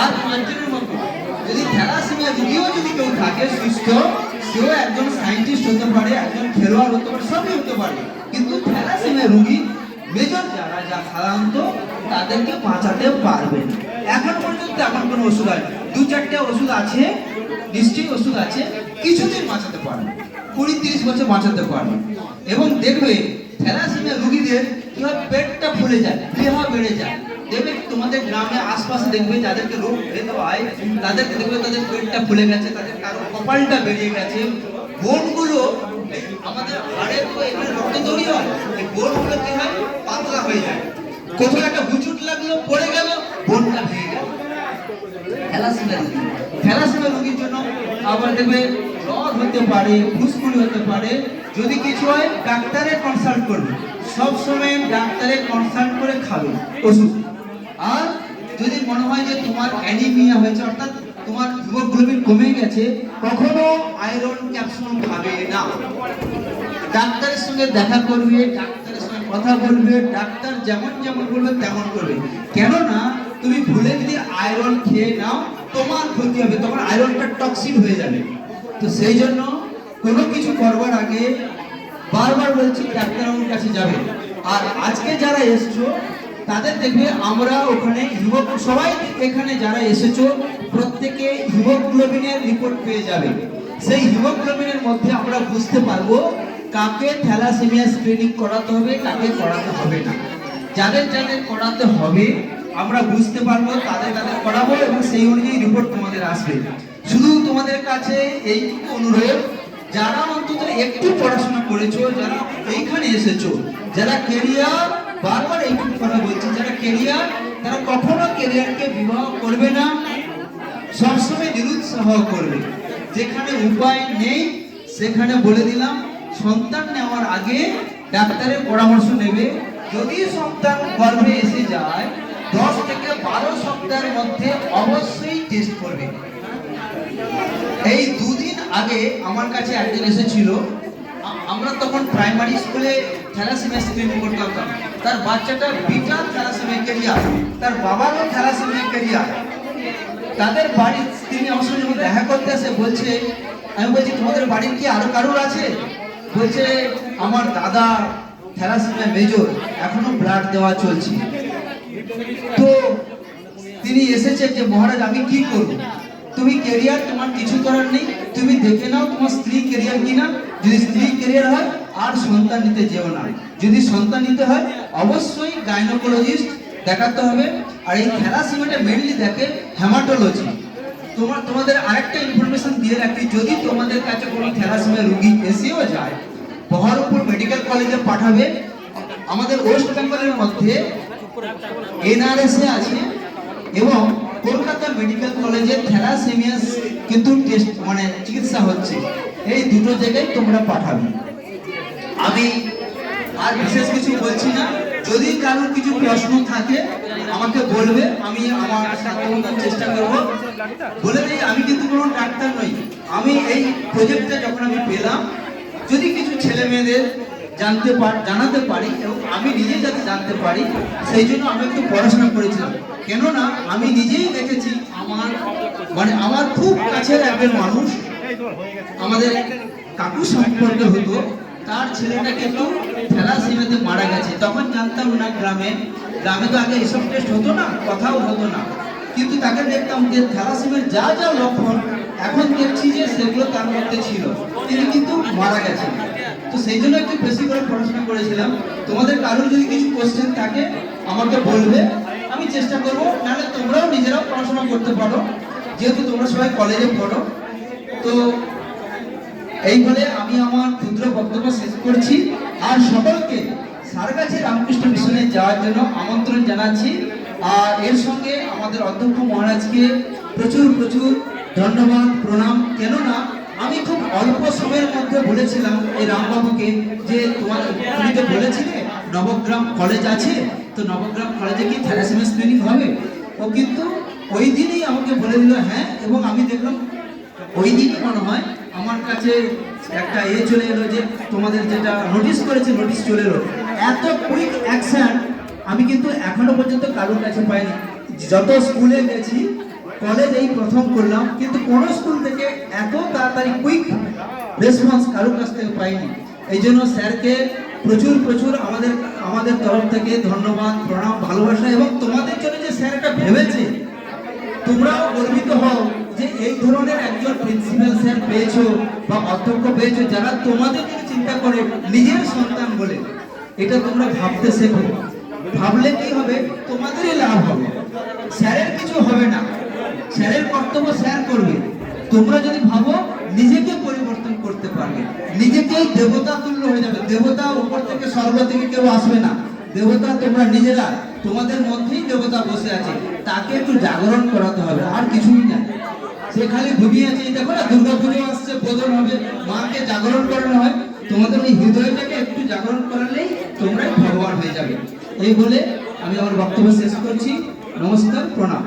আর 5 জনের মতো যদি থ্যালাসেমিয়া রোগীও যদি কেউ থাকে সুস্থ, সেও একজন সায়েন্টিস্ট হতে পারে, একজন খেলোয়াড় হতে পারে, সবই হতে পারে। কিন্তু থ্যালাসেমিয়া রোগী মেজর যারা সাধারণত তাদেরকে বাঁচাতে পারবে না। এখন পর্যন্ত এমন কোনো ওষুধ আছে, 2-4টে ওষুধ আছে, নিশ্চয়ই ওষুধ আছে, কিছুদিন বাঁচাতে পারবে, 20-30 বছর বাঁচাতে পারবে। এবং দেখবে থ্যালাসেমিয়া রোগীদের কিভাবে পেটটা ফুলে যায়, প্লীহা বেড়ে যায়। দেখবে তোমাদের গ্রামে আশপাশে দেখবে যাদেরকে রোগ বেঁধে হয়, তাদেরকে দেখবে তাদের পেটটা ফুলে গেছে, তাদের কারো কপালটা বেরিয়ে গেছে, বোনগুলো আমাদের হাড়ের তো এখানে রক্ত তৈরি হয়, এই বোনগুলো কি হয়, পাতলা হয়ে যায়। কোথাও একটা হুচুট লাগলো, পড়ে গেল, বোনটা ভেঙে গেল। থ্যালাসেমিয়া রোগীর জন্য আবার দেখবে জ্বর হতে পারে, ফুসকুড়ি হতে পারে। যদি কিছু হয় ডাক্তারের কনসাল্ট করবে, সব সময় ডাক্তারের কনসাল্ট করে খাবে ওষুধ। আর যদি মনে হয় যে তোমার অ্যানিমিয়া হয়েছে, অর্থাৎ তোমার হিমোগ্লোবিন কমে গেছে, কখনো আয়রন ক্যাপসুল খাবে না। ডাক্তারের সঙ্গে দেখা করবে, ডাক্তারের সঙ্গে কথা বলবে, ডাক্তার যেমন যেমন বলবে তেমন করবে। কেননা তুমি ভুলে যদি আয়রন খেয়ে নাও তোমার ক্ষতি হবে, তোমার আয়রনটা টক্সিন হয়ে যাবে। তো সেই জন্য কোনো কিছু করবার আগে বারবার বলছি ডাক্তারের কাছে যাবে। আর আজকে যারা এসছো তাদের দেখবে আমরা ওখানে সবাই এখানে যারা এসেছো প্রত্যেকে হিমোগ্লোবিনের রিপোর্ট পেয়ে যাবে। সেই হিমোগ্লোবিনের মধ্যে আমরা বুঝতে পারবো কাকে থ্যালাসেমিয়া স্ক্রিনিং করাতে হবে, কাকে করাতে হবে না। যাদের যাদের করাতে হবে আমরা বুঝতে পারবো, তাদের করাবো এবং সেই অনুযায়ী রিপোর্ট তোমাদের আসবে। শুধু তোমাদের কাছে এই অনুরোধ, যারা অন্তত একটু পড়াশোনা করেছো, যারা এইখানে এসেছো, যারা কেরিয়ার, বারবার এইটুকু কথা বলছি, যারা কেরিয়ার, তারা কখনো কেরিয়ারকে বিবাহ করবে না, সবসময় নিরুৎসাহ করবে। যেখানে উপায় নেই সেখানে বলে দিলাম সন্তান নেওয়ার আগে ডাক্তারের পরামর্শ নেবে। যদি সন্তান গর্ভে এসে যায় 10 থেকে 12 সপ্তাহের মধ্যে অবশ্যই টেস্ট করবে। এই 2 দিন আগে আমার কাছে একজন এসেছিল, আমরা তখন প্রাইমারি স্কুলে থ্যালাসেমিয়া স্ক্রিনিং করতাম। তার বাচ্চাটা বিটা থ্যালাসেমিয়া ক্যারিয়ার, তার বাবারও থ্যালাসেমিয়া ক্যারিয়ার। তাদের বাড়ির তিনি আমার সঙ্গে যখন দেখা করতে আসে বলছে, আমি বলছি তোমাদের বাড়ির কি আরো কারোর আছে? বলছে আমার দাদা থ্যালাসেমিয়া মেজর, এখনো ব্লাড দেওয়া চলছে। তো তিনি এসেছে যে মহারাজ আমি কি করব? তুমি ক্যারিয়ার, তোমার কিছু করার নেই, তুমি দেখে নাও তোমার স্ত্রী ক্যারিয়ার কিনা। যদি স্ত্রী ক্যারিয়ার হয় আর সন্তান নিতে যেও না। যদি সন্তান নিতে হয় অবশ্যই গাইনোকোলজিস্ট দেখাতে হবে। আর এই থ্যালাসেমিয়াটা মেইনলি দেখে হেমাটোলজি। তোমাদের আরেকটা ইনফরমেশন দিয়ে রাখি, যদি তোমাদের কাছে কোনো থ্যালাসেমিয়া রোগী এসেও যায়, বহরমপুর মেডিকেল কলেজে পাঠাবে। আমাদের ওয়েস্ট বেঙ্গলের মধ্যে এনআরএসএ আছে এবং কলকাতা মেডিকেল কলেজে থ্যালাসেমিয়া কিন্তু টেস্ট মানে চিকিৎসা হচ্ছে। এই দুটো জায়গায় তোমরা পাঠাবে। আমি আর বিশেষ কিছু বলছি না। যদি কারোর কিছু প্রশ্ন থাকে আমাকে বলবে, আমি আমার চেষ্টা করব। বলে দিই আমি কিন্তু কোনো ডাক্তার নই। আমি এই প্রজেক্টটা যখন আমি পেলাম, যদি কিছু ছেলে মেয়েদের জানাতে পারি এবং আমি নিজে যাতে জানতে পারি, সেই জন্য আমি একটু পড়াশোনা করেছিলাম। কেননা আমি নিজেই দেখেছি আমার খুব কাছের একজন মানুষ, আমাদের কাকু সম্পর্কে হতো, তার ছেলেটা কিন্তু থ্যালাসেমিয়াতে মারা গেছে। তখন জানতাম না, গ্রামে তো আগে এসব টেস্ট হতো না, কথাও হতো না, কিন্তু তাকে দেখতাম যে থ্যালাসেমিয়ার যা যা লক্ষণ এখন দেখছি যে সেগুলো তার মধ্যে ছিল, তিনি কিন্তু মারা গেছেন। তো সেই জন্য একটু বেশি করে পড়াশোনা করেছিলাম। তোমাদের কারোর যদি কিছু কোশ্চেন থাকে আমাকে বলবে, আমি চেষ্টা করবো। নাহলে তোমরাও নিজেরাও পড়াশোনা করতে পারো, যেহেতু তোমরা সবাই কলেজে পড়ো। তো এই বলে আমি আমার ক্ষুদ্র বক্তব্য শেষ করছি। আর সকলকে সারগাছি রামকৃষ্ণ মিশনে যাওয়ার জন্য আমন্ত্রণ জানাচ্ছি। আর এর সঙ্গে আমাদের অধ্যক্ষ মহারাজকে প্রচুর প্রচুর ধন্যবাদ, প্রণাম। কেননা আমি খুব অল্প সময়ের মধ্যে বলেছিলাম এই রামবাবুকে যে তুমি তো বলেছিলে নবগ্রাম কলেজ আছে, তো নবগ্রাম কলেজে কি থ্যালাসেমিয়া স্ক্রিনিং হবে? ও কিন্তু ওই দিনই আমাকে বলে দিল হ্যাঁ। এবং আমি দেখলাম ওই দিনই মনে হয় আমার কাছে একটা চলে এলো যে তোমাদের যেটা নোটিশ করেছে, নোটিশ চলে এলো। এত কুইক অ্যাকশন আমি কিন্তু এখনো পর্যন্ত কারোর কাছে পাইনি। যত স্কুলে গেছি কলেজ এই প্রথম করলাম, কিন্তু কোনো স্কুল থেকে এত তাড়াতাড়ি কুইক রেসপন্স কারোর কাছ থেকে পাইনি। এই জন্য স্যারকে প্রচুর প্রচুর আমাদের তরফ থেকে ধন্যবাদ, প্রণাম, ভালোবাসা। এবং তোমাদের জন্য যে স্যার এটা ভেবেছে, তোমরাও গর্বিত হও যে এই ধরনের একজন প্রিন্সিপাল স্যার পেয়েছো বা অধ্যক্ষ পেয়েছো, যারা তোমাদের জন্য চিন্তা করে নিজের সন্তান বলে। এটা তোমরা ভাবতে শেখো। ভাবলে কি হবে? তোমাদেরই লাভ হবে, স্যারের কিছু হবে না। স্যারের কর্তব্য স্যার করবে। তোমরা যদি ভাবো নিজেকে পরিবর্তন করতে পারবে, নিজেকেই দেবতা তুল্য হয়ে যাবে। দেবতা উপর থেকে, স্বর্গ থেকে কেউ আসবে না। দেবতা তোমরা নিজেরা, তোমাদের মধ্যেই দেবতা বসে আছে। তাকে একটু জাগরণ করাতে হবে, আর কিছুই না। সে খালি ঘুমিয়ে আছে। দেখো না, দুর্গা পুজো আসছে, বোধন হবে, মাকে জাগরণ করানো হয়। তোমাদের ওই হৃদয়টাকে একটু জাগরণ করালেই তোমরাই ভগবান হয়ে যাবে। এই বলে আমি আমার বক্তব্য শেষ করছি। নমস্কার, প্রণাম।